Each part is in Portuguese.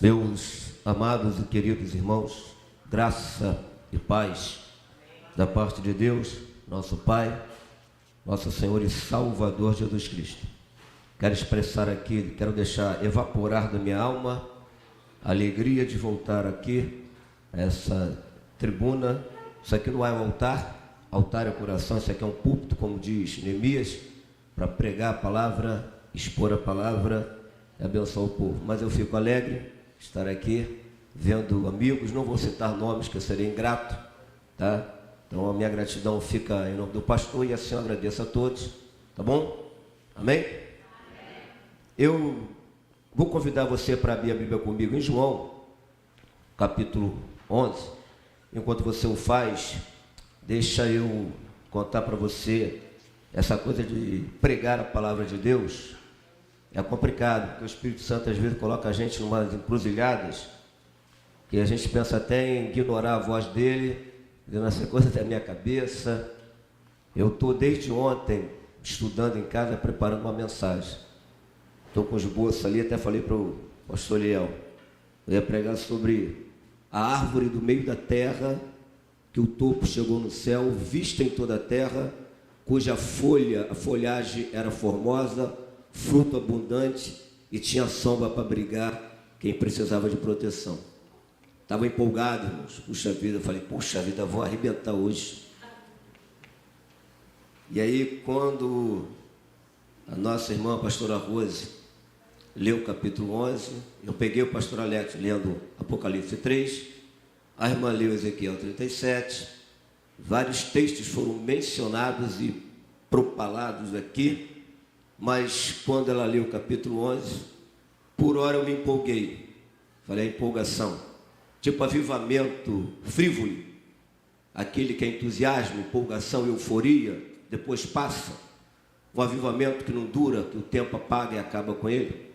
Meus amados e queridos irmãos, graça e paz da parte de Deus, nosso Pai, nosso Senhor e Salvador Jesus Cristo. Quero expressar aqui, quero deixar evaporar da minha alma a alegria de voltar aqui a essa tribuna. Isso aqui não é um altar, altar é o coração, isso aqui é um púlpito, como diz Neemias, para pregar a palavra, expor a palavra e abençoar o povo. Mas eu fico alegre estar aqui, vendo amigos, não vou citar nomes que eu serei ingrato, tá? Então a minha gratidão fica em nome do pastor e assim eu agradeço a todos, tá bom? Amém? Eu vou convidar você para abrir a Bíblia comigo em João, capítulo 11. Enquanto você o faz, deixa eu contar para você, essa coisa de pregar a palavra de Deus é complicado, porque o Espírito Santo às vezes coloca a gente em umas encruzilhadas, que a gente pensa até em ignorar a voz dele, dizendo essa coisa da minha cabeça. Eu estou desde ontem estudando em casa, preparando uma mensagem. Estou com esboço ali, até falei para o pastor Liel, eu ia pregar sobre a árvore do meio da terra, que o topo chegou no céu, vista em toda a terra, cuja a folhagem era formosa, fruto abundante e tinha sombra para abrigar quem precisava de proteção. Estava empolgado, irmãos. Puxa vida, eu falei, puxa vida, vou arrebentar hoje. E aí, quando a nossa irmã, a pastora Rose, leu o capítulo 11, eu peguei o pastor Alex lendo Apocalipse 3, a irmã leu Ezequiel 37, vários textos foram mencionados e propalados aqui, mas quando ela leu o capítulo 11, por hora eu me empolguei. Falei, a empolgação, tipo avivamento frívolo, aquele que é entusiasmo, empolgação, euforia, depois passa. Um avivamento que não dura, que o tempo apaga e acaba com ele.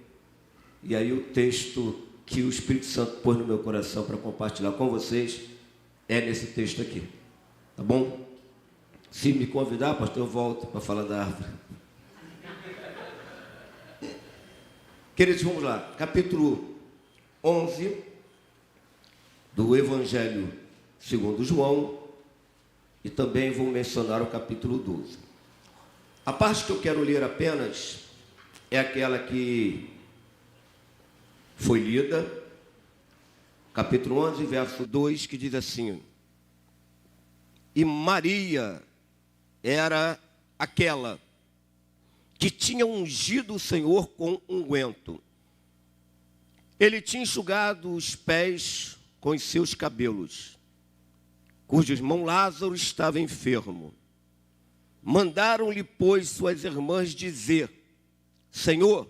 E aí o texto que o Espírito Santo pôs no meu coração para compartilhar com vocês é nesse texto aqui, tá bom? Se me convidar, pastor, eu volto para falar da árvore. Queridos, vamos lá, capítulo 11 do Evangelho segundo João, e também vou mencionar o capítulo 12. A parte que eu quero ler apenas é aquela que foi lida, capítulo 11, verso 2, que diz assim: e Maria era aquela que tinha ungido o Senhor com unguento. Ele tinha enxugado os pés com os seus cabelos, cujo irmão Lázaro estava enfermo. Mandaram-lhe, pois, suas irmãs dizer: Senhor,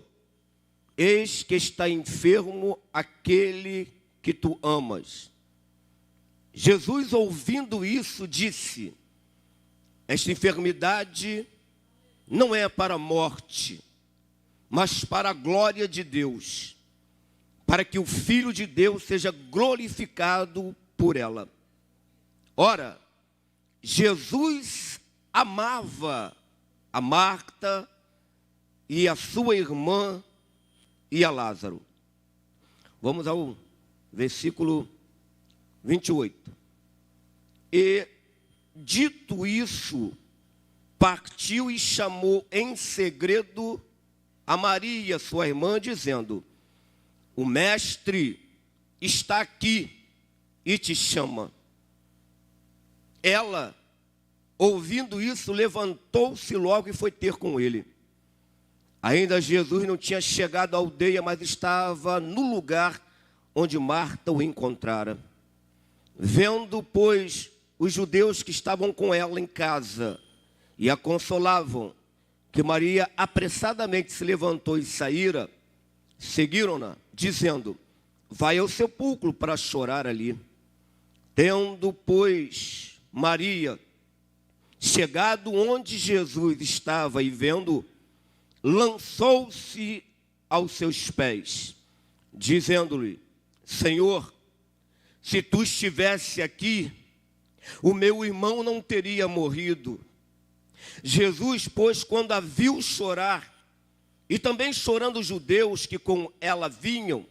eis que está enfermo aquele que tu amas. Jesus, ouvindo isso, disse: esta enfermidade não é para a morte, mas para a glória de Deus, para que o Filho de Deus seja glorificado por ela. Ora, Jesus amava a Marta e a sua irmã e a Lázaro. Vamos ao versículo 28. E, dito isso, partiu e chamou em segredo a Maria, sua irmã, dizendo: o mestre está aqui e te chama. Ela, ouvindo isso, levantou-se logo e foi ter com ele. Ainda Jesus não tinha chegado à aldeia, mas estava no lugar onde Marta o encontrara. Vendo, pois, os judeus que estavam com ela em casa e a consolavam, que Maria apressadamente se levantou e saíra, seguiram-na, dizendo: vai ao sepulcro para chorar ali. Tendo, pois, Maria chegado onde Jesus estava e vendo, lançou-se aos seus pés, dizendo-lhe: Senhor, se tu estivesse aqui, o meu irmão não teria morrido. Jesus, pois, quando a viu chorar, e também chorando os judeus que com ela vinham,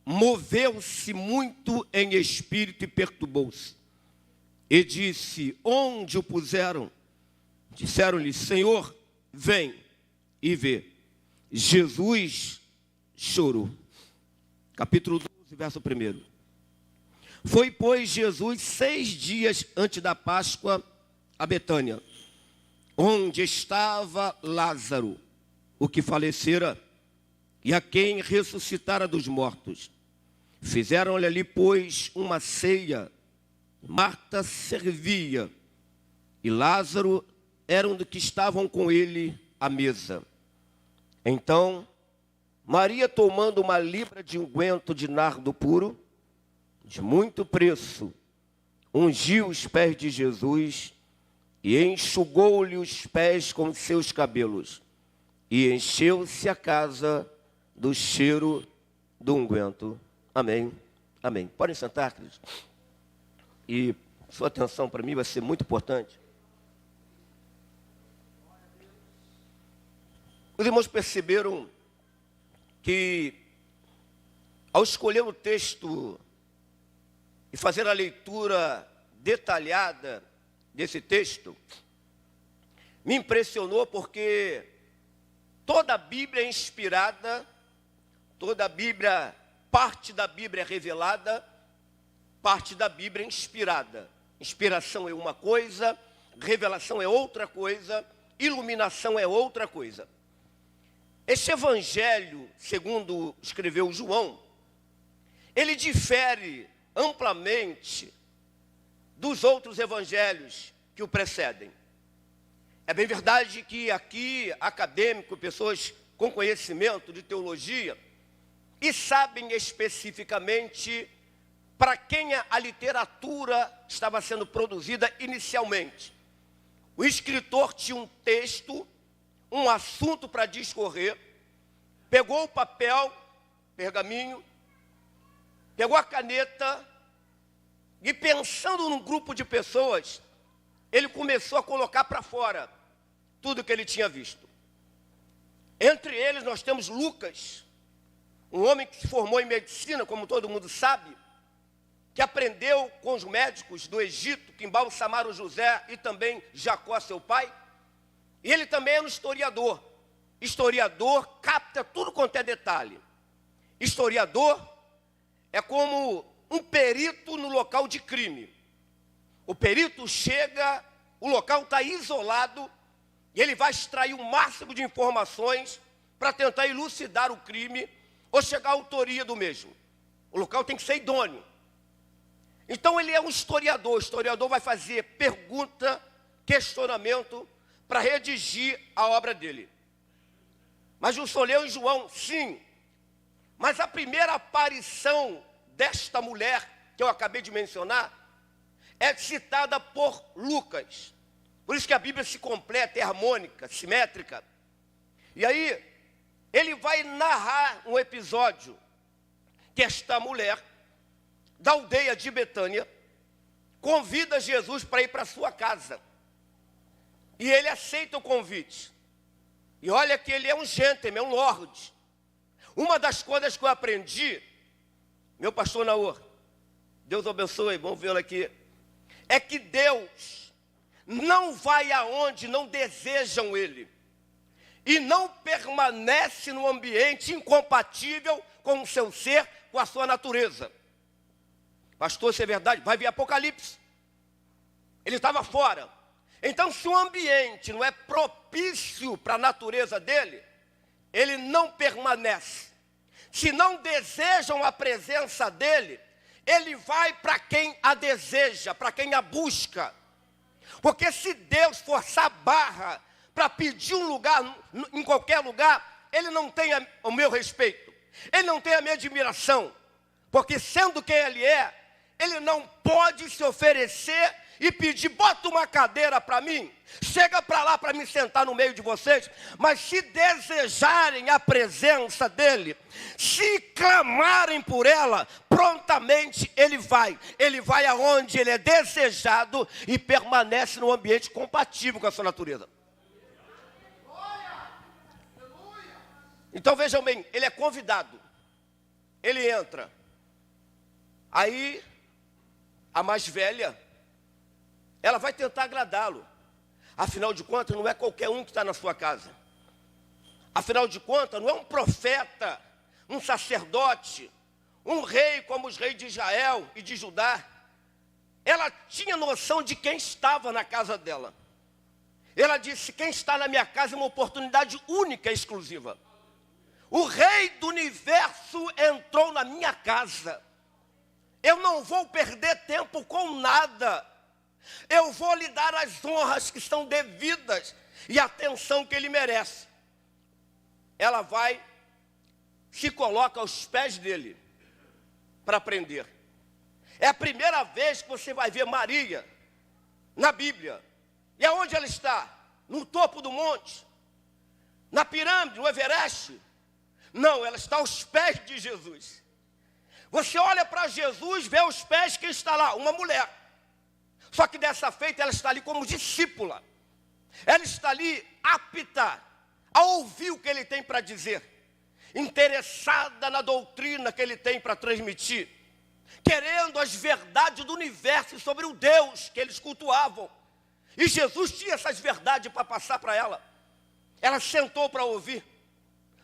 moveu-se muito em espírito e perturbou-se. E disse: onde o puseram? Disseram-lhe: Senhor, vem e vê. Jesus chorou. Capítulo 12, verso 1. Foi, pois, Jesus 6 dias antes da Páscoa a Betânia, onde estava Lázaro, o que falecera, e a quem ressuscitara dos mortos. Fizeram-lhe ali, pois, uma ceia. Marta servia, e Lázaro era um dos que estavam com ele à mesa. Então, Maria, tomando uma libra de unguento de nardo puro, de muito preço, ungiu os pés de Jesus e enxugou-lhe os pés com seus cabelos, e encheu-se a casa do cheiro do unguento. Amém. Amém. Podem sentar, queridos. E sua atenção para mim vai ser muito importante. Os irmãos perceberam que, ao escolher o texto e fazer a leitura detalhada desse texto, me impressionou porque toda a Bíblia é inspirada, toda a Bíblia, parte da Bíblia é revelada, parte da Bíblia é inspirada. Inspiração é uma coisa, revelação é outra coisa, iluminação é outra coisa. Esse evangelho, segundo escreveu João, ele difere amplamente dos outros evangelhos que o precedem. É bem verdade que aqui, acadêmicos, pessoas com conhecimento de teologia, e sabem especificamente para quem a literatura estava sendo produzida inicialmente. O escritor tinha um texto, um assunto para discorrer, pegou o papel, pergaminho, pegou a caneta e, pensando num grupo de pessoas, ele começou a colocar para fora tudo que ele tinha visto. Entre eles nós temos Lucas, um homem que se formou em medicina, como todo mundo sabe, que aprendeu com os médicos do Egito, que embalsamaram José e também Jacó, seu pai. E ele também era um historiador. Historiador capta tudo quanto é detalhe. Historiador é como um perito no local de crime. O perito chega, o local está isolado, e ele vai extrair o máximo de informações para tentar elucidar o crime ou chegar à autoria do mesmo. O local tem que ser idôneo. Então ele é um historiador. O historiador vai fazer pergunta, questionamento, para redigir a obra dele. Mas o senhor leu em João, sim. Mas a primeira aparição desta mulher, que eu acabei de mencionar, é citada por Lucas. Por isso que a Bíblia se completa, é harmônica, simétrica. E aí, ele vai narrar um episódio que esta mulher, da aldeia de Betânia, convida Jesus para ir para sua casa. E ele aceita o convite. E olha que ele é um gentleman, é um lorde. Uma das coisas que eu aprendi, meu pastor Naor, Deus abençoe, vamos vê-lo aqui, é que Deus não vai aonde não desejam ele. E não permanece no ambiente incompatível com o seu ser, com a sua natureza. Pastor, isso é verdade? Vai vir Apocalipse. Ele estava fora. Então, se o ambiente não é propício para a natureza dele, ele não permanece. Se não desejam a presença dele, ele vai para quem a deseja, para quem a busca. Porque se Deus forçar a barra para pedir um lugar em qualquer lugar, ele não tem o meu respeito, ele não tem a minha admiração. Porque sendo quem ele é, ele não pode se oferecer e pedir, bota uma cadeira para mim, chega para lá para me sentar no meio de vocês. Mas se desejarem a presença dele, se clamarem por ela, prontamente ele vai aonde ele é desejado e permanece no ambiente compatível com a sua natureza. Então vejam bem, ele é convidado, ele entra. Aí, a mais velha, ela vai tentar agradá-lo. Afinal de contas, não é qualquer um que está na sua casa. Afinal de contas, não é um profeta, um sacerdote, um rei como os reis de Israel e de Judá. Ela tinha noção de quem estava na casa dela. Ela disse: quem está na minha casa é uma oportunidade única e exclusiva. O rei do universo entrou na minha casa. Eu não vou perder tempo com nada. Eu vou lhe dar as honras que são devidas e a atenção que ele merece. Ela vai, se coloca aos pés dele para aprender. É a primeira vez que você vai ver Maria na Bíblia. E aonde ela está? No topo do monte? Na pirâmide, no Everest? Não, ela está aos pés de Jesus. Você olha para Jesus, vê os pés, quem está lá? Uma mulher. Só que dessa feita ela está ali como discípula. Ela está ali apta a ouvir o que ele tem para dizer, interessada na doutrina que ele tem para transmitir, querendo as verdades do universo sobre o Deus que eles cultuavam. E Jesus tinha essas verdades para passar para ela. Ela sentou para ouvir.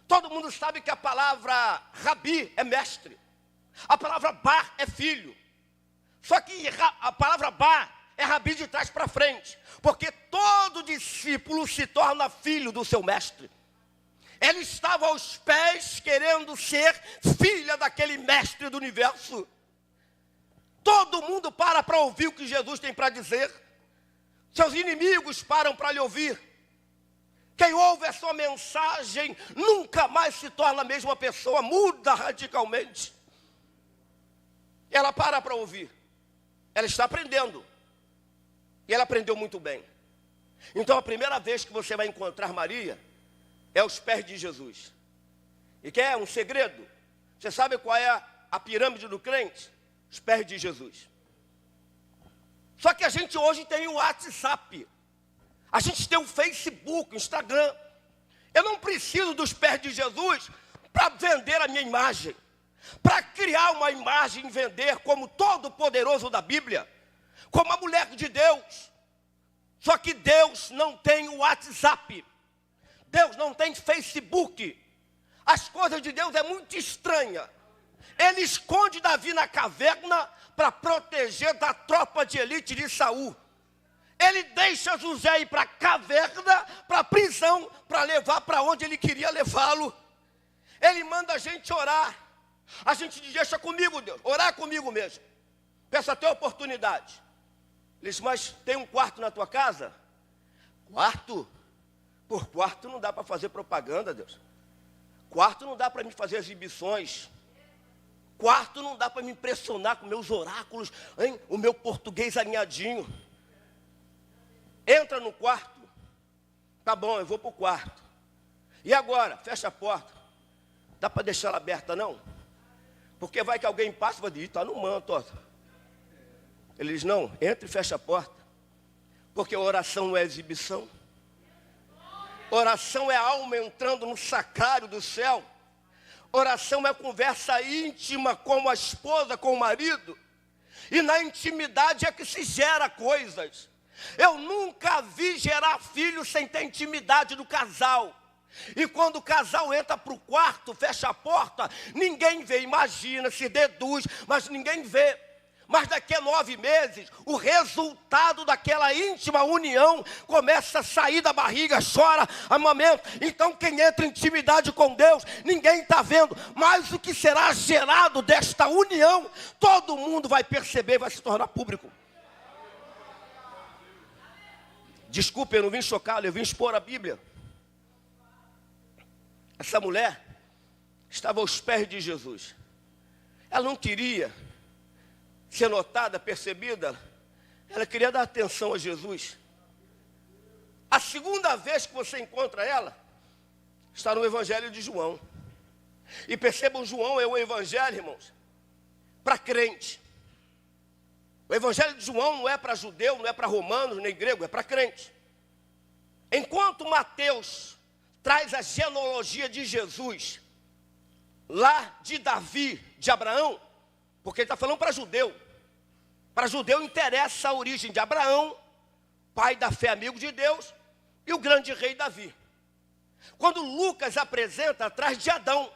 Todo mundo sabe que a palavra rabi é mestre. A palavra bar é filho. Só que a palavra bar é rabi de trás para frente. Porque todo discípulo se torna filho do seu mestre. Ela estava aos pés querendo ser filha daquele mestre do universo. Todo mundo para ouvir o que Jesus tem para dizer. Seus inimigos param para lhe ouvir. Quem ouve a sua mensagem nunca mais se torna a mesma pessoa, muda radicalmente. Ela para ouvir. Ela está aprendendo. E ela aprendeu muito bem. Então a primeira vez que você vai encontrar Maria é aos pés de Jesus. E quer um segredo? Você sabe qual é a pirâmide do crente? Os pés de Jesus. Só que a gente hoje tem o WhatsApp. A gente tem o Facebook, o Instagram. Eu não preciso dos pés de Jesus para vender a minha imagem. Para criar uma imagem e vender como todo poderoso da Bíblia. Como a mulher de Deus. Só que Deus não tem o WhatsApp. Deus não tem Facebook. As coisas de Deus é muito estranha. Ele esconde Davi na caverna para proteger da tropa de elite de Saul. Ele deixa José ir para a caverna, para a prisão, para levar para onde ele queria levá-lo. Ele manda a gente orar. A gente diz: deixa comigo, Deus, orar comigo mesmo. Peça até oportunidade. Ele diz: mas tem um quarto na tua casa? Quarto? Por quarto não dá para fazer propaganda, Deus. Quarto não dá para me fazer exibições. Quarto não dá para me impressionar com meus oráculos, hein? O meu português alinhadinho. Entra no quarto. Tá bom, eu vou para o quarto. E agora? Fecha a porta. Dá para deixar ela aberta, não? Porque vai que alguém passa e vai dizer: está no manto, ó. Ele diz: não, entra e fecha a porta. Porque oração não é exibição. Oração é a alma entrando no sacrário do céu. Oração é conversa íntima com a esposa, com o marido. E na intimidade é que se gera coisas. Eu nunca vi gerar filho sem ter intimidade do casal. E quando o casal entra para o quarto, fecha a porta, ninguém vê, imagina, se deduz, mas ninguém vê. Mas daqui a 9 meses, o resultado daquela íntima união começa a sair da barriga, chora, amamenta. Então quem entra em intimidade com Deus, ninguém está vendo. Mas o que será gerado desta união, todo mundo vai perceber, vai se tornar público. Desculpe, eu não vim chocá-lo, eu vim expor a Bíblia. Essa mulher estava aos pés de Jesus. Ela não queria ser notada, percebida. Ela queria dar atenção a Jesus. A segunda vez que você encontra ela está no Evangelho de João. E percebam, João é o Evangelho, irmãos, para crente. O Evangelho de João não é para judeu, não é para romanos, nem grego, é para crente. Enquanto Mateus traz a genealogia de Jesus, lá de Davi, de Abraão, Porque ele está falando para judeu. Para judeu interessa a origem de Abraão, pai da fé, amigo de Deus, e o grande rei Davi. Quando Lucas apresenta atrás de Adão,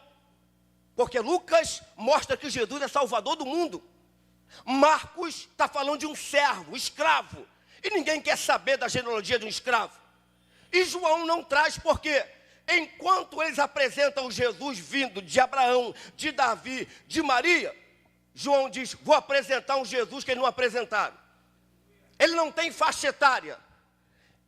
porque Lucas mostra que Jesus é salvador do mundo. Marcos está falando de um servo, escravo, e ninguém quer saber da genealogia de um escravo. E João não traz porque, enquanto eles apresentam Jesus vindo de Abraão, de Davi, de Maria, João diz, vou apresentar um Jesus que eles não apresentaram. Ele não tem faixa etária.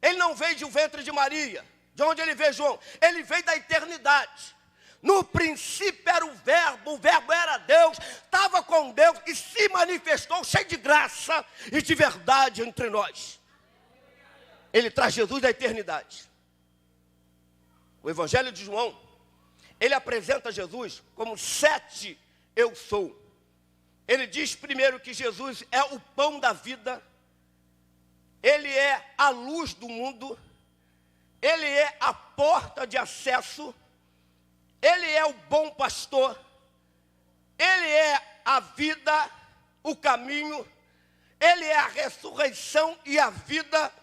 Ele não veio de um ventre de Maria. De onde ele veio, João? Ele veio da eternidade. No princípio era o verbo era Deus, estava com Deus e se manifestou cheio de graça e de verdade entre nós. Ele traz Jesus da eternidade. O Evangelho de João, ele apresenta Jesus como 7 eu sou. Ele diz primeiro que Jesus é o pão da vida, ele é a luz do mundo, ele é a porta de acesso, ele é o bom pastor, ele é a vida, o caminho, ele é a ressurreição e a vida.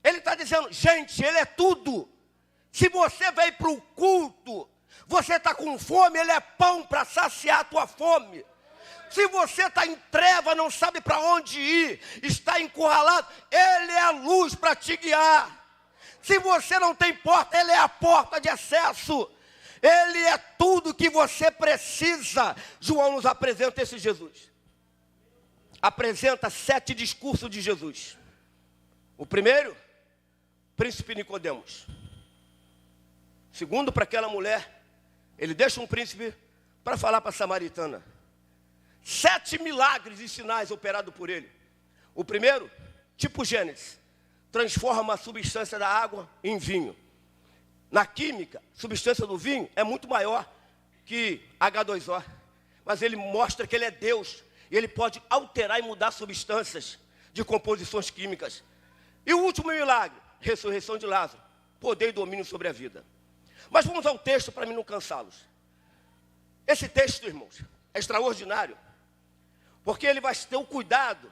Ele está dizendo, gente, ele é tudo. Se você veio para o culto, você está com fome, ele é pão para saciar a tua fome. Se você está em treva, não sabe para onde ir, está encurralado, ele é a luz para te guiar. Se você não tem porta, ele é a porta de acesso. Ele é tudo que você precisa. João nos apresenta esse Jesus. Apresenta 7 discursos de Jesus. O primeiro, príncipe Nicodemos. Segundo, para aquela mulher, ele deixa um príncipe para falar para a samaritana. 7 milagres e sinais operados por ele. O primeiro, tipo Gênesis, transforma a substância da água em vinho. Na química, a substância do vinho é muito maior que H2O. Mas ele mostra que ele é Deus. E ele pode alterar e mudar substâncias de composições químicas. E o último milagre, ressurreição de Lázaro. Poder e domínio sobre a vida. Mas vamos ao texto para mim não cansá-los. Esse texto, irmãos, é extraordinário. Porque ele vai ter o cuidado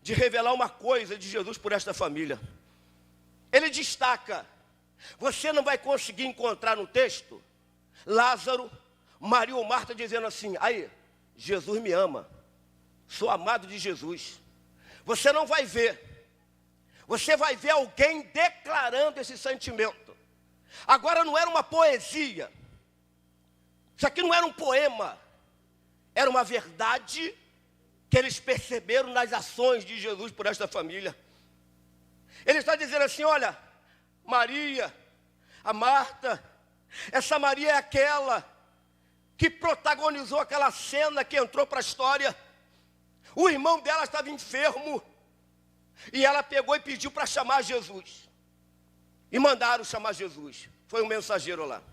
de revelar uma coisa de Jesus por esta família. Ele destaca, você não vai conseguir encontrar no texto Lázaro, Maria ou Marta dizendo assim, aí, Jesus me ama, sou amado de Jesus. Você não vai ver. Você vai ver alguém declarando esse sentimento. Agora não era uma poesia. Isso aqui não era um poema. Era uma verdade que eles perceberam nas ações de Jesus por esta família. Ele está dizendo assim, olha, Maria, a Marta, essa Maria é aquela que protagonizou aquela cena que entrou para a história. O irmão dela estava enfermo e ela pegou e pediu para chamar Jesus. E mandaram chamar Jesus. Foi um mensageiro lá.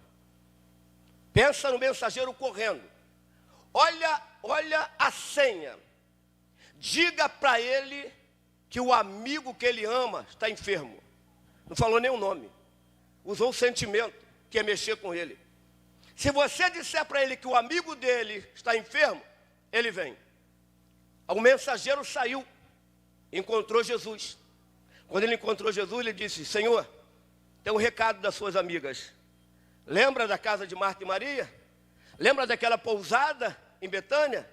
Pensa no mensageiro correndo. Olha a senha. Diga para ele que o amigo que ele ama está enfermo. Não falou nem o nome. Usou o sentimento, que é mexer com ele. Se você disser para ele que o amigo dele está enfermo, ele vem. O mensageiro saiu, encontrou Jesus. Quando ele encontrou Jesus, ele disse, Senhor, tem um recado das suas amigas. Lembra da casa de Marta e Maria? Lembra daquela pousada em Betânia?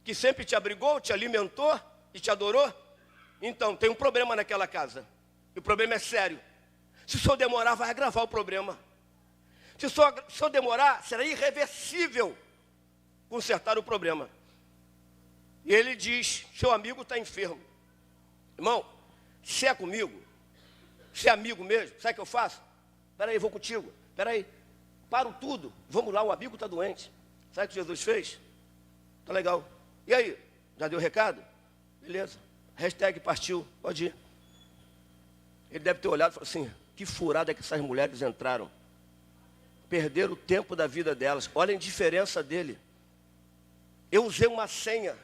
Que sempre te abrigou, te alimentou e te adorou? Então, tem um problema naquela casa. E o problema é sério. Se o senhor demorar, vai agravar o problema. Se o senhor demorar, será irreversível consertar o problema. E ele diz, seu amigo está enfermo. Irmão, se é comigo, se é amigo mesmo, sabe o que eu faço? Espera aí, vou contigo. Espera aí, paro tudo. Vamos lá, o amigo está doente. Sabe o que Jesus fez? Tá legal. E aí, já deu recado? Beleza. Hashtag partiu, pode ir. Ele deve ter olhado e falado assim, que furada que essas mulheres entraram. Perderam o tempo da vida delas. Olha a indiferença dele. Eu usei uma senha.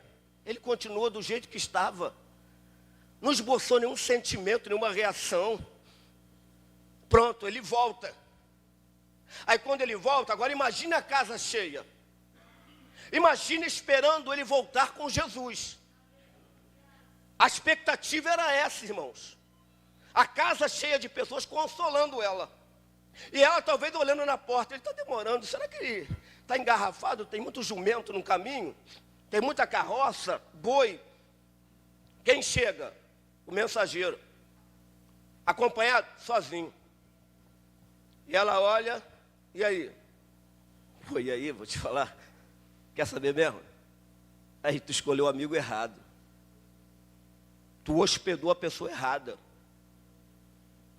Ele continuou do jeito que estava. Não esboçou nenhum sentimento, nenhuma reação. Pronto, ele volta. Aí quando ele volta, agora imagine a casa cheia. Imagina esperando ele voltar com Jesus. A expectativa era essa, irmãos. A casa cheia de pessoas consolando ela. E ela talvez olhando na porta, ele está demorando, será que ele está engarrafado? Tem muito jumento no caminho, tem muita carroça, boi. Quem chega? O mensageiro. Acompanhado? Sozinho. E ela olha, e aí? Pô, e aí, vou te falar, quer saber mesmo? Aí tu escolheu o amigo errado. Tu hospedou a pessoa errada.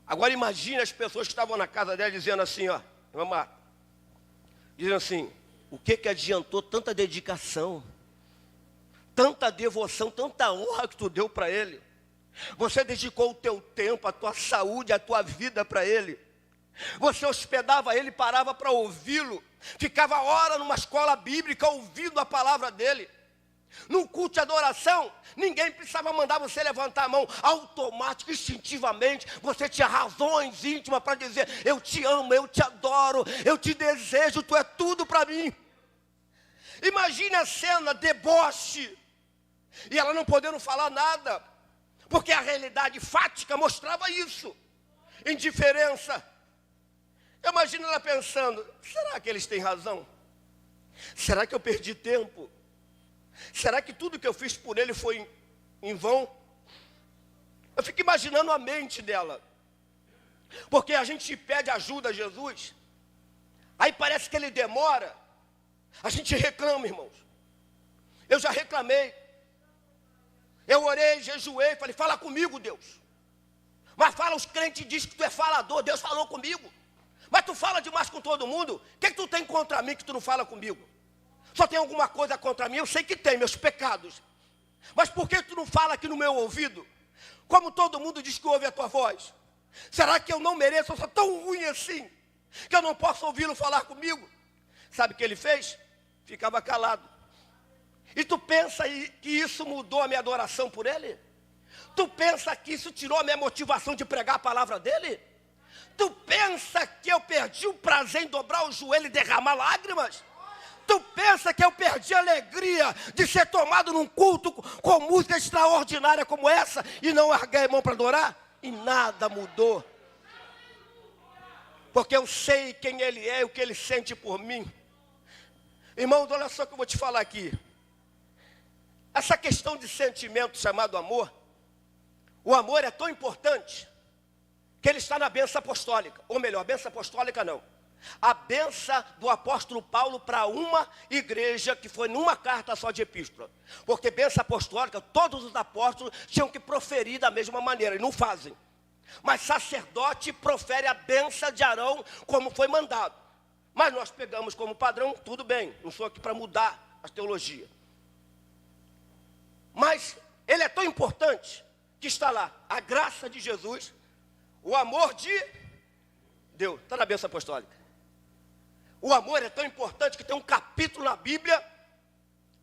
Agora imagine as pessoas que estavam na casa dela dizendo assim, ó, mamãe, dizendo assim, o que adiantou tanta dedicação, tanta devoção, tanta honra que tu deu para ele? Você dedicou o teu tempo, a tua saúde, a tua vida para ele. Você hospedava ele, parava para ouvi-lo, ficava hora numa escola bíblica ouvindo a palavra dele. Num culto de adoração, ninguém precisava mandar você levantar a mão. Automático, instintivamente, você tinha razões íntimas para dizer, eu te amo, eu te adoro, eu te desejo, tu é tudo para mim. Imagine a cena, deboche, e ela não podendo falar nada, porque a realidade fática mostrava isso. Indiferença. Imagina ela pensando, será que eles têm razão? Será que eu perdi tempo? Será que tudo que eu fiz por ele foi em vão? Eu fico imaginando a mente dela. Porque a gente pede ajuda a Jesus, aí parece que ele demora, a gente reclama, irmãos. Eu já reclamei. Eu orei, jejuei, falei, fala comigo, Deus. Mas fala, os crentes dizem que tu é falador, Deus falou comigo. Mas tu fala demais com todo mundo, o que tu tem contra mim que tu não fala comigo? Só tem alguma coisa contra mim? Eu sei que tem, meus pecados. Mas por que tu não fala aqui no meu ouvido? Como todo mundo diz que ouve a tua voz. Será que eu não mereço? Eu sou tão ruim assim, que eu não posso ouvi-lo falar comigo? Sabe o que ele fez? Ficava calado. E tu pensa que isso mudou a minha adoração por ele? Tu pensa que isso tirou a minha motivação de pregar a palavra dele? Tu pensa que eu perdi o prazer em dobrar o joelho e derramar lágrimas? Tu pensa que eu perdi a alegria de ser tomado num culto com música extraordinária como essa e não larguei a mão para adorar? E nada mudou. Porque eu sei quem ele é e o que ele sente por mim. Irmãos, olha só o que eu vou te falar aqui. Essa questão de sentimento chamado amor, o amor é tão importante que ele está na bênção apostólica. Ou melhor, a bênção apostólica não. A bênção do apóstolo Paulo para uma igreja que foi numa carta só de epístola. Porque bênção apostólica, todos os apóstolos tinham que proferir da mesma maneira, e não fazem. Mas sacerdote profere a bênção de Arão como foi mandado. Mas nós pegamos como padrão, tudo bem, não sou aqui para mudar a teologia. Mas ele é tão importante que está lá a graça de Jesus, o amor de Deus. Está na bênção apostólica. O amor é tão importante que tem um capítulo na Bíblia.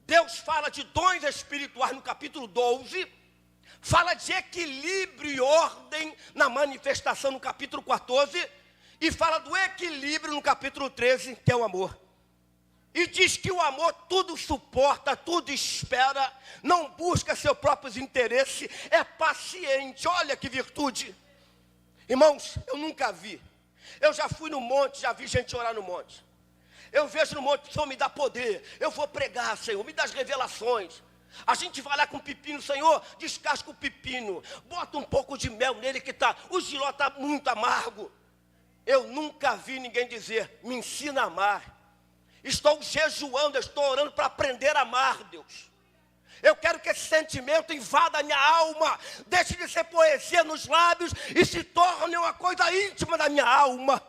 Deus fala de dons espirituais no capítulo 12. Fala de equilíbrio e ordem na manifestação no capítulo 14. E fala do equilíbrio no capítulo 13, que é o amor. E diz que o amor tudo suporta, tudo espera, não busca seus próprios interesses, é paciente. Olha que virtude. Irmãos, eu nunca vi. Eu já fui no monte, já vi gente orar no monte. Eu vejo no monte, Senhor, me dá poder. Eu vou pregar, Senhor, me dá as revelações. A gente vai lá com o pepino, Senhor, descasca o pepino. Bota um pouco de mel nele que o giló está muito amargo. Eu nunca vi ninguém dizer, me ensina a amar. Estou jejuando, estou orando para aprender a amar, Deus. Eu quero que esse sentimento invada a minha alma, deixe de ser poesia nos lábios e se torne uma coisa íntima da minha alma.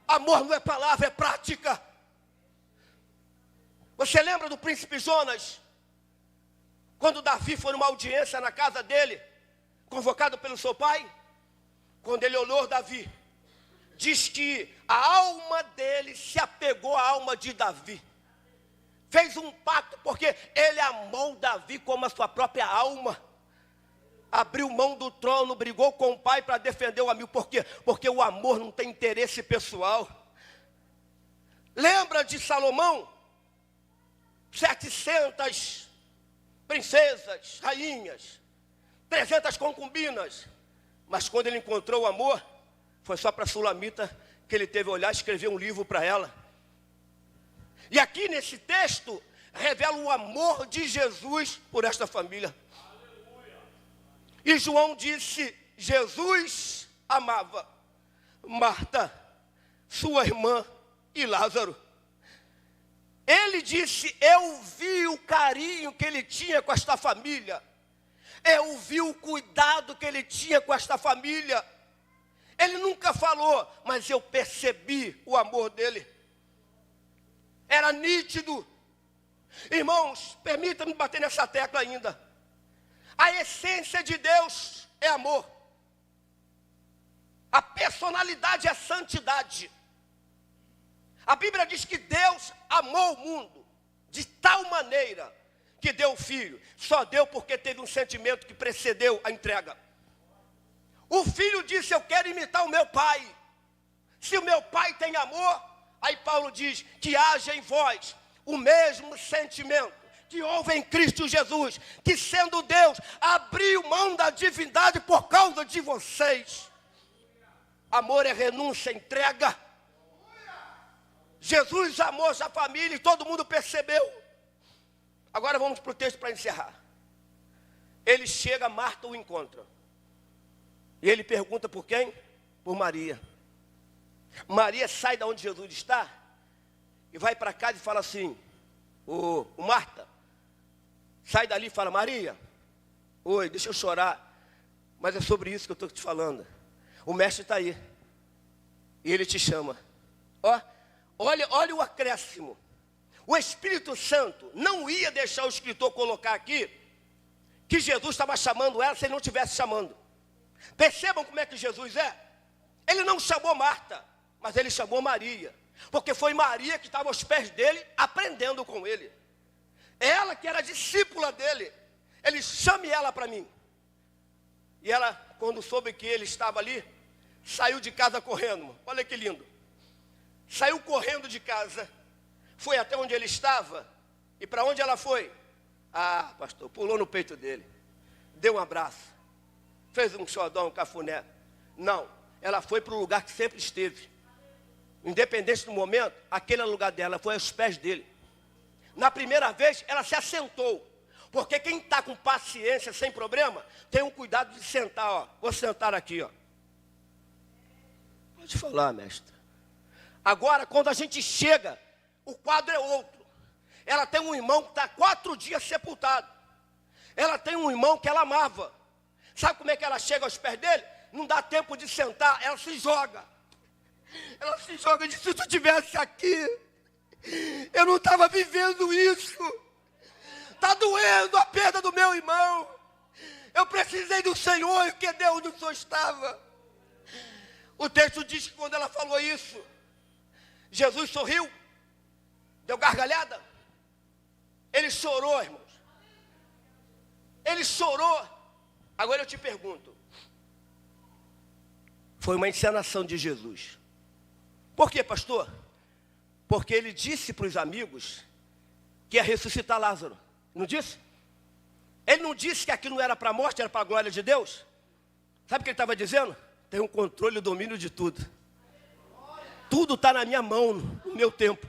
Amor não é palavra, é prática. Você lembra do príncipe Jonas? Quando Davi foi numa audiência na casa dele, convocado pelo seu pai, quando ele olhou Davi, diz que a alma dele se apegou à alma de Davi. Fez um pacto porque ele amou Davi como a sua própria alma. Abriu mão do trono, brigou com o pai para defender o amigo. Por quê? Porque o amor não tem interesse pessoal. Lembra de Salomão? 700 princesas, rainhas, 300 concubinas. Mas quando ele encontrou o amor, foi só para a Sulamita que ele teve a olhar e escrever um livro para ela. E aqui nesse texto, revela o amor de Jesus por esta família. E João disse, Jesus amava Marta, sua irmã e Lázaro. Ele disse, eu vi o carinho que ele tinha com esta família. Eu vi o cuidado que ele tinha com esta família. Ele nunca falou, mas eu percebi o amor dele. Era nítido. Irmãos, permita-me bater nessa tecla ainda. A essência de Deus é amor. A personalidade é santidade. A Bíblia diz que Deus amou o mundo de tal maneira que deu o Filho. Só deu porque teve um sentimento que precedeu a entrega. O Filho disse, eu quero imitar o meu Pai. Se o meu Pai tem amor, aí Paulo diz, que haja em vós o mesmo sentimento que houve em Cristo Jesus, que sendo Deus, abriu mão da divindade por causa de vocês. Amor é renúncia, entrega. Jesus amou essa família e todo mundo percebeu. Agora vamos para o texto para encerrar. Ele chega, Marta o encontra. E ele pergunta por quem? Por Maria. Maria sai da onde Jesus está e vai para casa e fala assim, o Marta, sai dali e fala, Maria, oi, deixa eu chorar, mas é sobre isso que eu estou te falando. O mestre está aí e ele te chama. Olha o acréscimo. O Espírito Santo não ia deixar o escritor colocar aqui que Jesus estava chamando ela se ele não estivesse chamando. Percebam como é que Jesus é? Ele não chamou Marta, mas ele chamou Maria. Porque foi Maria que estava aos pés dele, aprendendo com ele. Ela que era discípula dele. Ele, chame ela para mim. E ela, quando soube que ele estava ali, saiu de casa correndo. Olha que lindo. Saiu correndo de casa, foi até onde ele estava. E para onde ela foi? Ah, pastor, pulou no peito dele. Deu um abraço. Fez um xodó, um cafuné. Não, ela foi para o lugar que sempre esteve. Independente do momento, aquele é o lugar dela, foi aos pés dele. Na primeira vez, ela se assentou. Porque quem está com paciência, sem problema, tem um cuidado de sentar, ó. Vou sentar aqui, ó. Pode falar, mestre. Agora, quando a gente chega, o quadro é outro. Ela tem um irmão que está 4 dias sepultado. Ela tem um irmão que ela amava. Sabe como é que ela chega aos pés dele? Não dá tempo de sentar, ela se joga. Ela se joga e diz, se tu estivesse aqui, eu não estava vivendo isso. Está doendo a perda do meu irmão. Eu precisei do Senhor, que Deus não só estava. O texto diz que quando ela falou isso, Jesus sorriu, deu gargalhada. Ele chorou, irmãos. Ele chorou. Agora eu te pergunto. Foi uma encenação de Jesus. Por quê, pastor? Porque ele disse para os amigos que ia ressuscitar Lázaro. Não disse? Ele não disse que aquilo não era para a morte, era para a glória de Deus? Sabe o que ele estava dizendo? Tem um controle e domínio de tudo. Tudo está na minha mão, no meu tempo.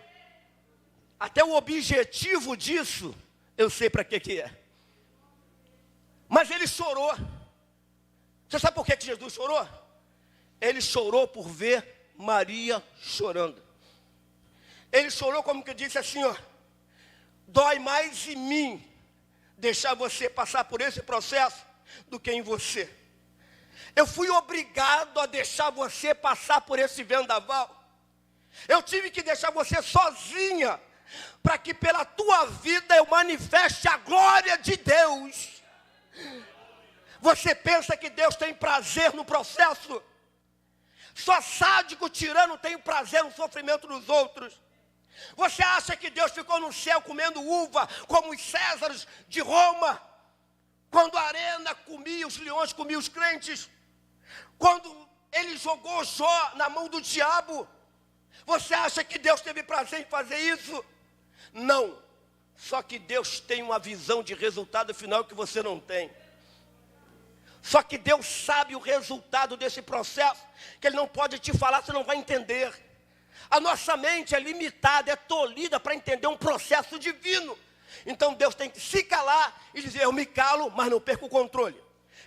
Até o objetivo disso, eu sei para que é. Mas ele chorou. Você sabe por que Jesus chorou? Ele chorou por ver Maria chorando. Ele chorou como que disse assim, ó. Dói mais em mim deixar você passar por esse processo do que em você. Eu fui obrigado a deixar você passar por esse vendaval. Eu tive que deixar você sozinha, para que pela tua vida eu manifeste a glória de Deus. Você pensa que Deus tem prazer no processo? Só sádico, tirano tem prazer no sofrimento dos outros. Você acha que Deus ficou no céu comendo uva, como os Césares de Roma? Quando a arena comia, os leões comiam os crentes? Quando ele jogou Jó na mão do diabo? Você acha que Deus teve prazer em fazer isso? Não. Só que Deus tem uma visão de resultado final que você não tem. Só que Deus sabe o resultado desse processo, que Ele não pode te falar, você não vai entender. A nossa mente é limitada, é tolhida para entender um processo divino. Então Deus tem que se calar e dizer: eu me calo, mas não perco o controle.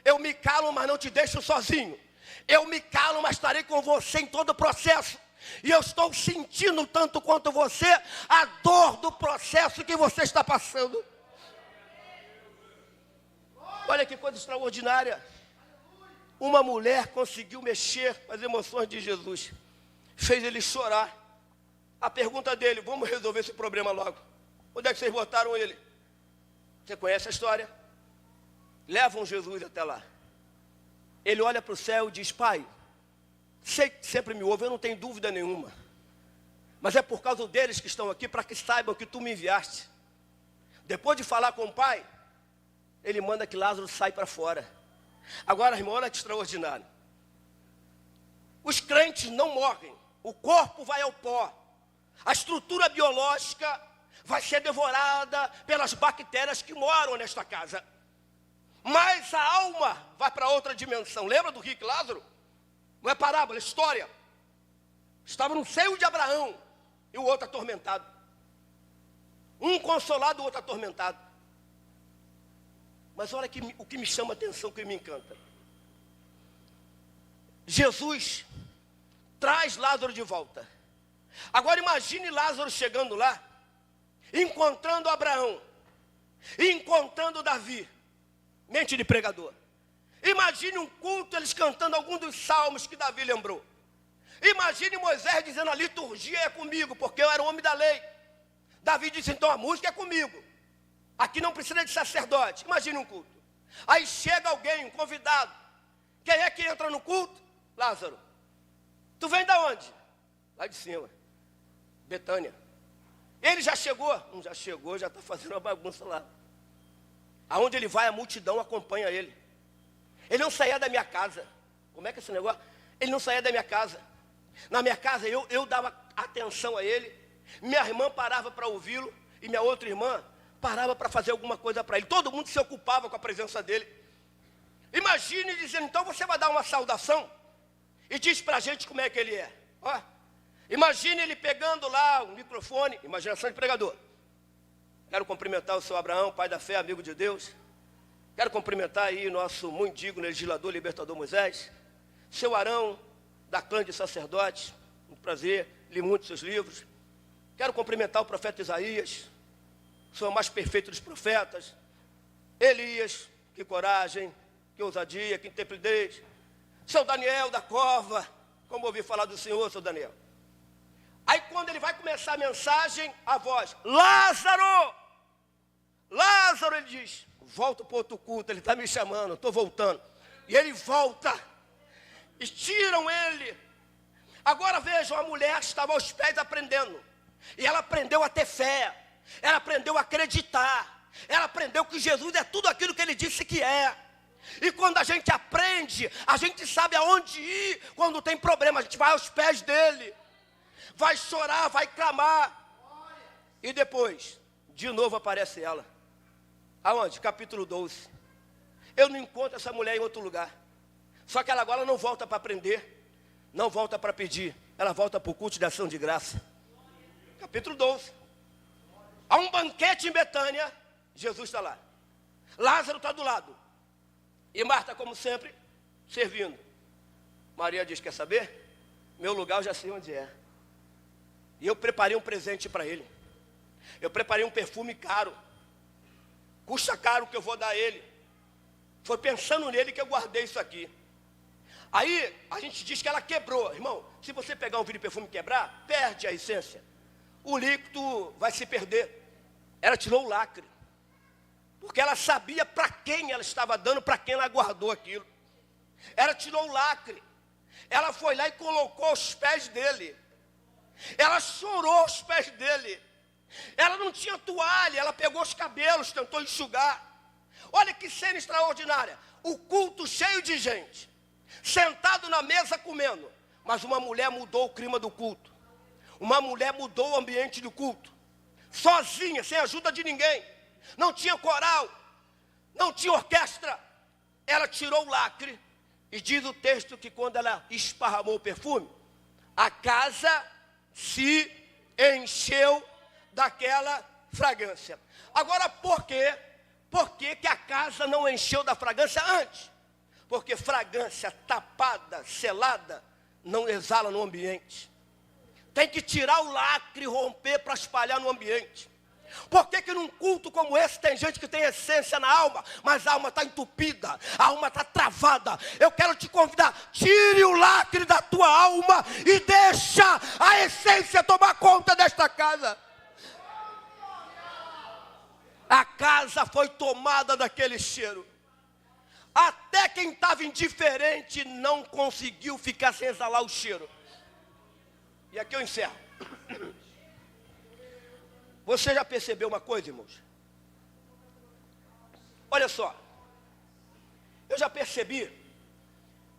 Eu me calo, mas não te deixo sozinho. Eu me calo, mas estarei com você em todo o processo. E eu estou sentindo tanto quanto você a dor do processo que você está passando. Olha que coisa extraordinária. Uma mulher conseguiu mexer com as emoções de Jesus. Fez ele chorar. A pergunta dele: vamos resolver esse problema logo. Onde é que vocês botaram ele? Você conhece a história? Levam Jesus até lá. Ele olha para o céu e diz: Pai, sei que sempre me ouve, eu não tenho dúvida nenhuma. Mas é por causa deles que estão aqui, para que saibam que tu me enviaste. Depois de falar com o Pai, Ele manda que Lázaro saia para fora. Agora, irmão, olha que extraordinário. Os crentes não morrem. O corpo vai ao pó. A estrutura biológica vai ser devorada pelas bactérias que moram nesta casa. Mas a alma vai para outra dimensão. Lembra do rico Lázaro? Não é parábola, é história. Estava no seio de Abraão e o outro atormentado. Um consolado, o outro atormentado. Mas olha o que me chama a atenção, o que me encanta. Jesus traz Lázaro de volta. Agora imagine Lázaro chegando lá, encontrando Abraão, encontrando Davi. Mente de pregador. Imagine um culto, eles cantando algum dos salmos que Davi lembrou. Imagine Moisés dizendo: a liturgia é comigo, porque eu era o homem da lei. Davi disse: então a música é comigo. Aqui não precisa de sacerdote. Imagine um culto. Aí chega alguém, um convidado. Quem é que entra no culto? Lázaro. Tu vem da onde? Lá de cima. Betânia. Ele já chegou? Não, já chegou, já está fazendo uma bagunça lá. Aonde ele vai, a multidão acompanha ele. Ele não saía da minha casa. Como é que é esse negócio? Ele não saía da minha casa. Na minha casa eu dava atenção a ele. Minha irmã parava para ouvi-lo. E minha outra irmã parava para fazer alguma coisa para ele. Todo mundo se ocupava com a presença dele. Imagine dizendo: então você vai dar uma saudação e diz para a gente como é que ele é. Ó, imagine ele pegando lá o microfone. Imaginação de pregador. Quero cumprimentar o seu Abraão, pai da fé, amigo de Deus. Quero cumprimentar aí o nosso muito digno legislador, libertador Moisés. Seu Arão, da clã de sacerdotes. Um prazer, li muitos seus livros. Quero cumprimentar o profeta Isaías, sou o mais perfeito dos profetas. Elias, que coragem, que ousadia, que intrepidez. Seu Daniel da cova, como ouvi falar do Senhor, seu Daniel. Aí quando ele vai começar a mensagem, a voz: Lázaro! Lázaro, ele diz: volta para outro culto, ele está me chamando, estou voltando. E ele volta. E tiram ele. Agora vejam, a mulher estava aos pés aprendendo. E ela aprendeu a ter fé. Ela aprendeu a acreditar. Ela aprendeu que Jesus é tudo aquilo que Ele disse que é. E quando a gente aprende, a gente sabe aonde ir quando tem problema. A gente vai aos pés dEle. Vai chorar, vai clamar. E depois, de novo aparece ela. Aonde? Capítulo 12. Eu não encontro essa mulher em outro lugar. Só que ela agora não volta para aprender. Não volta para pedir. Ela volta para o culto de ação de graça. Capítulo 12. Há um banquete em Betânia. Jesus está lá. Lázaro está do lado. E Marta, como sempre, servindo. Maria diz: quer saber? Meu lugar eu já sei onde é. E eu preparei um presente para ele. Eu preparei um perfume caro. Custa caro que eu vou dar a ele. Foi pensando nele que eu guardei isso aqui. Aí a gente diz que ela quebrou. Irmão, se você pegar um vidro de perfume e quebrar, perde a essência. O líquido vai se perder. Ela tirou o lacre. Porque ela sabia para quem ela estava dando, para quem ela guardou aquilo. Ela tirou o lacre. Ela foi lá e colocou aos pés dele. Ela chorou aos pés dele. Ela não tinha toalha, ela pegou os cabelos, tentou enxugar. Olha que cena extraordinária. O culto cheio de gente, sentado na mesa comendo. Mas uma mulher mudou o clima do culto. Uma mulher mudou o ambiente do culto. sozinha, sem ajuda de ninguém. Não tinha coral, não tinha orquestra. Ela tirou o lacre e diz o texto que quando ela esparramou o perfume, a casa se encheu daquela fragrância. Agora, por quê? Por que que a casa não encheu da fragrância antes? Porque fragrância tapada, selada, não exala no ambiente. Tem que tirar o lacre e romper para espalhar no ambiente. Por que que num culto como esse tem gente que tem essência na alma, mas a alma está entupida, a alma está travada? Eu quero te convidar, tire o lacre da tua alma e deixa a essência tomar conta desta casa. A casa foi tomada daquele cheiro. Até quem estava indiferente não conseguiu ficar sem exalar o cheiro. E aqui eu encerro. Você já percebeu uma coisa, irmãos? Olha só. Eu já percebi,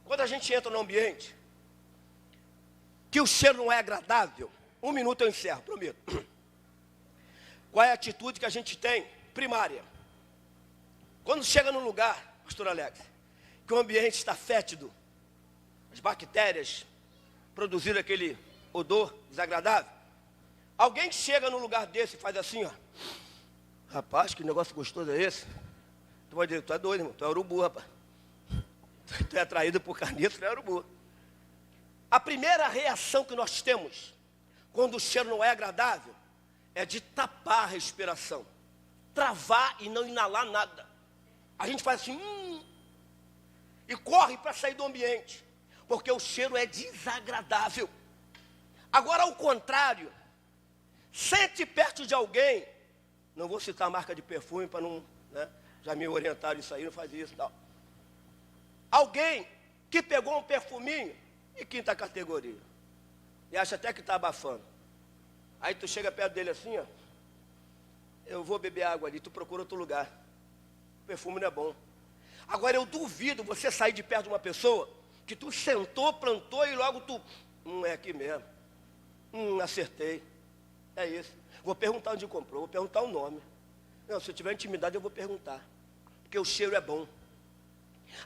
quando a gente entra no ambiente, que o cheiro não é agradável. 1 minuto eu encerro, prometo. Qual é a atitude que a gente tem? Primária. Quando chega num lugar, pastor Alex, que o ambiente está fétido, as bactérias produziram aquele odor desagradável, alguém chega num lugar desse e faz assim, ó. Rapaz, que negócio gostoso é esse? Tu vai dizer, tu é doido, irmão, tu é urubu, rapaz. Tu é atraído por carniça, tu é urubu. A primeira reação que nós temos, quando o cheiro não é agradável, é de tapar a respiração, travar e não inalar nada. A gente faz assim, e corre para sair do ambiente, porque o cheiro é desagradável. Agora, ao contrário, sente perto de alguém, não vou citar a marca de perfume para não, né, já me orientaram isso aí, não faz isso, tal. Alguém que pegou um perfuminho de quinta categoria e acha até que está abafando. Aí tu chega perto dele assim, ó, eu vou beber água ali, tu procura outro lugar. O perfume não é bom. Agora eu duvido você sair de perto de uma pessoa que tu sentou, plantou e logo tu, é aqui mesmo. Acertei. É isso. Vou perguntar onde comprou, vou perguntar o nome. Não, se eu tiver intimidade eu vou perguntar. Porque o cheiro é bom.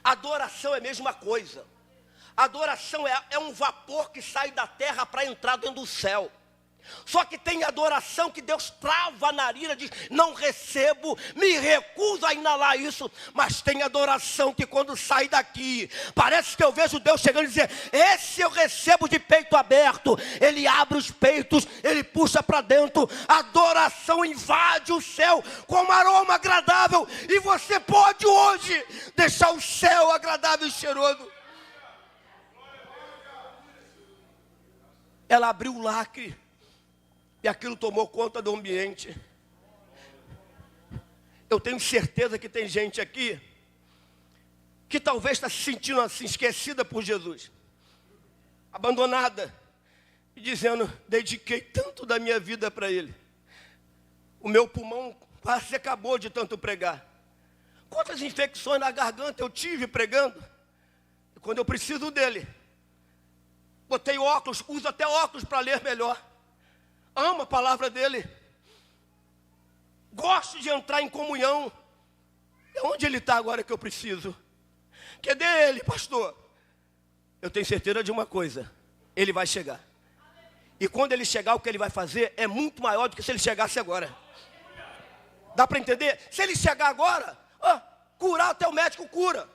Adoração é a mesma coisa. Adoração é um vapor que sai da terra para entrar dentro do céu. Só que tem adoração que Deus trava a narina, diz, não recebo, me recuso a inalar isso. Mas tem adoração que quando sai daqui, parece que eu vejo Deus chegando e dizer, esse eu recebo de peito aberto. Ele abre os peitos, ele puxa para dentro. Adoração invade o céu com um aroma agradável. E você pode hoje deixar o céu agradável e cheiroso. Ela abriu o lacre e aquilo tomou conta do ambiente. Eu tenho certeza que tem gente aqui que talvez está se sentindo assim, esquecida por Jesus, abandonada, e dizendo, dediquei tanto da minha vida para Ele. O meu pulmão quase se acabou de tanto pregar. Quantas infecções na garganta eu tive pregando? E quando eu preciso dele, botei óculos, uso até óculos para ler melhor. Amo a palavra dele. Gosto de entrar em comunhão. E onde ele está agora que eu preciso? Cadê ele, pastor? Eu tenho certeza de uma coisa. Ele vai chegar. E quando ele chegar, o que ele vai fazer é muito maior do que se ele chegasse agora. Dá para entender? Se ele chegar agora, curar até o médico cura.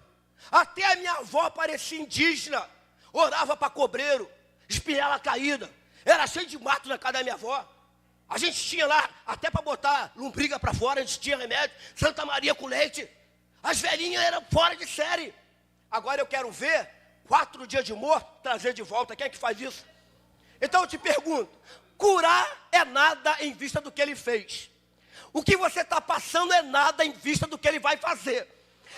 Até a minha avó parecia indígena. Orava para cobreiro, espinhela caída. Era cheio de mato na casa da minha avó. A gente tinha lá, até para botar lombriga para fora, a gente tinha remédio. Santa Maria com leite. As velhinhas eram fora de série. Agora eu quero ver 4 dias de morto, trazer de volta. Quem é que faz isso? Então eu te pergunto, curar é nada em vista do que ele fez. O que você está passando é nada em vista do que ele vai fazer.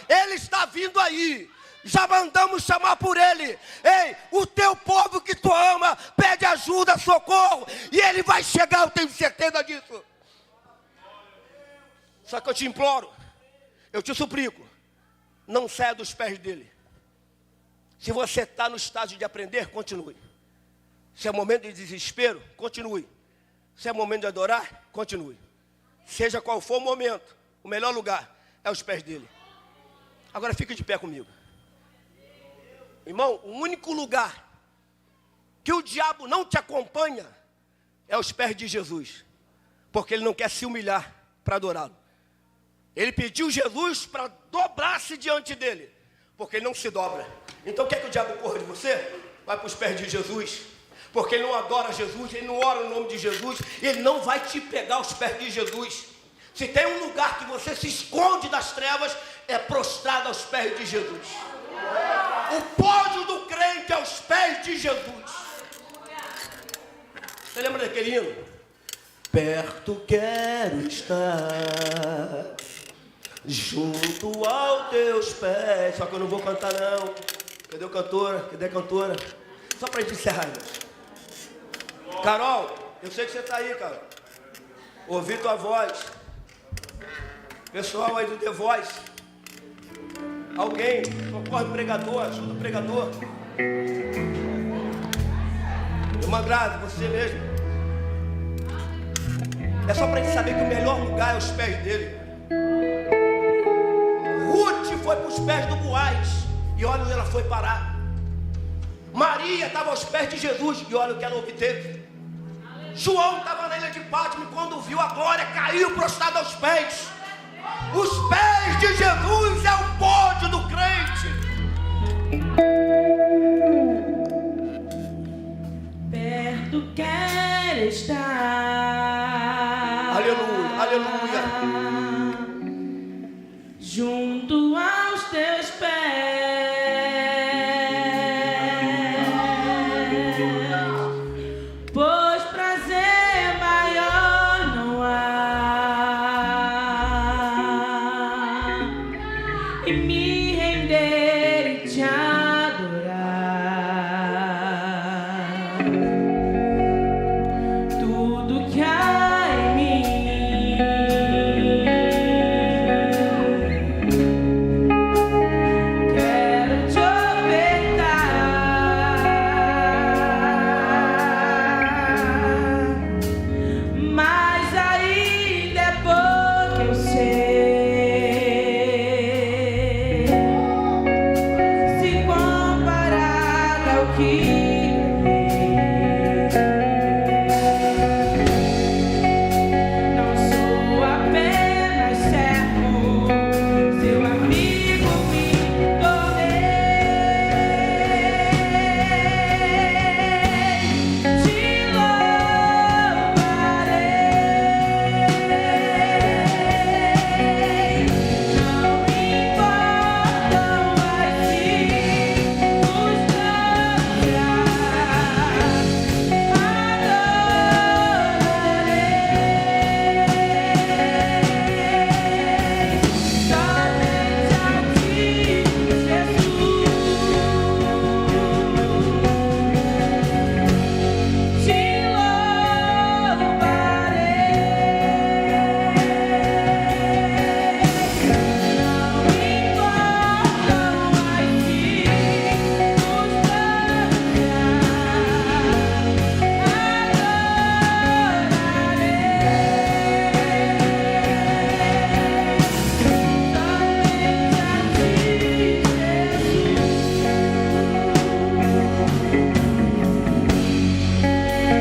Ele está vindo aí. Já mandamos chamar por ele. Ei, o teu povo que tu ama pede ajuda, socorro, e ele vai chegar, eu tenho certeza disso. Só que eu te imploro, eu te suplico, não saia dos pés dele. Se você está no estágio de aprender, continue. Se é momento de desespero, continue. Se é momento de adorar, continue. Seja qual for o momento, o melhor lugar é os pés dele. Agora fique de pé comigo. Irmão, o único lugar que o diabo não te acompanha é os pés de Jesus. Porque ele não quer se humilhar para adorá-lo. Ele pediu Jesus para dobrar-se diante dele. Porque ele não se dobra. Então quer que o diabo corra de você? Vai para os pés de Jesus. Porque ele não adora Jesus, ele não ora no nome de Jesus. Ele não vai te pegar aos pés de Jesus. Se tem um lugar que você se esconde das trevas, é prostrado aos pés de Jesus. O pódio do crente aos pés de Jesus. Você lembra daquele hino? Perto quero estar, junto aos teus pés. Só que eu não vou cantar não. Cadê o cantor? Cadê a cantora? Só para gente encerrar, irmãos. Carol, eu sei que você está aí, Carol. Ouvi tua voz. Pessoal aí do The Voice. Alguém, socorre o pregador, ajuda o pregador. Irmã Grazi, você mesmo. É só para a gente saber que o melhor lugar é os pés dele. Ruth foi para os pés do Boaz. E olha onde ela foi parar. Maria estava aos pés de Jesus. E olha o que ela obteve. João estava na ilha de Pátimo. E quando viu a glória, caiu prostrado aos pés. Os pés de Jesus é o pódio do crente. Perto quer estar. Aleluia, aleluia. Junto